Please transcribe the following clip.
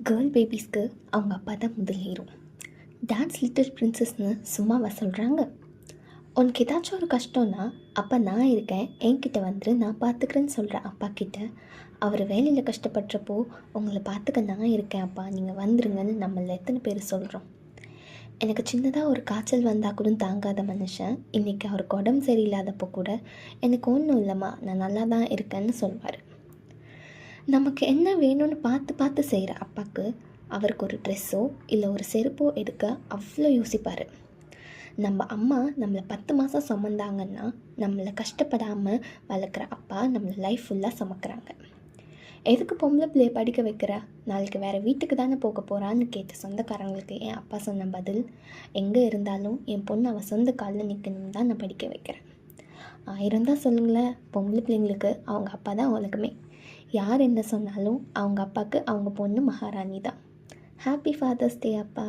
Girl பேபிஸ்க்கு அவங்க அப்பா தான் முதல் ஹீரோ. டான்ஸ் லிட்டில் பிரின்சஸ்னு சும்மாவா சொல்கிறாங்க? உனக்கு ஏதாச்சும் ஒரு கஷ்டம்னா அப்போ நான் இருக்கேன், என்கிட்ட வந்துரு, நான் பார்த்துக்கிறேன்னு சொல்கிற அப்பா கிட்ட அவர் வேலையில் கஷ்டப்படுறப்போ உங்களை பார்த்துக்க நான் இருக்கேன் அப்பா, நீங்கள் வந்துருங்கன்னு நம்மள எத்தனை பேர் சொல்கிறோம். எனக்கு சின்னதாக ஒரு காய்ச்சல் வந்தால் கூட தாங்காத மனுஷன் இன்றைக்கி அவருக்கு உடம்பு சரியில்லாதப்போ கூட எனக்கு ஒன்றும் இல்லைம்மா, நான் நல்லா தான் இருக்கேன்னு சொல்வார். நமக்கு என்ன வேணும்னு பார்த்து பார்த்து செய்கிற அப்பாவுக்கு அவருக்கு ஒரு ட்ரெஸ்ஸோ இல்லை ஒரு செருப்போ எடுக்க அவ்வளோ யோசிப்பார். நம்ம அம்மா நம்மளை 10 மாதம் சுமந்தாங்கன்னா நம்மளை கஷ்டப்படாமல் வளர்க்குற அப்பா நம்மளை லைஃப் ஃபுல்லாக சுமக்கிறாங்க. எதுக்கு பொம்பளை பிள்ளையை படிக்க வைக்கிற, நாளைக்கு வேறு வீட்டுக்கு தானே போக போகிறான்னு கேட்ட சொந்தக்காரங்களுக்கு என் அப்பா சொன்ன பதில், எங்கே இருந்தாலும் என் பொண்ணு அவள் சொந்த காலில் நிற்கணும்னு தான் நான் படிக்க வைக்கிறேன். 1000 தான் சொல்லுங்களேன், பொம்பளை பிள்ளைங்களுக்கு அவங்க அப்பா தான் உலகமே. யார் என்ன சொன்னாலும் அவங்க அப்பாவுக்கு அவங்க பொண்ணு மகாராணி தான். ஹாப்பி ஃபாதர்ஸ் டே அப்பா.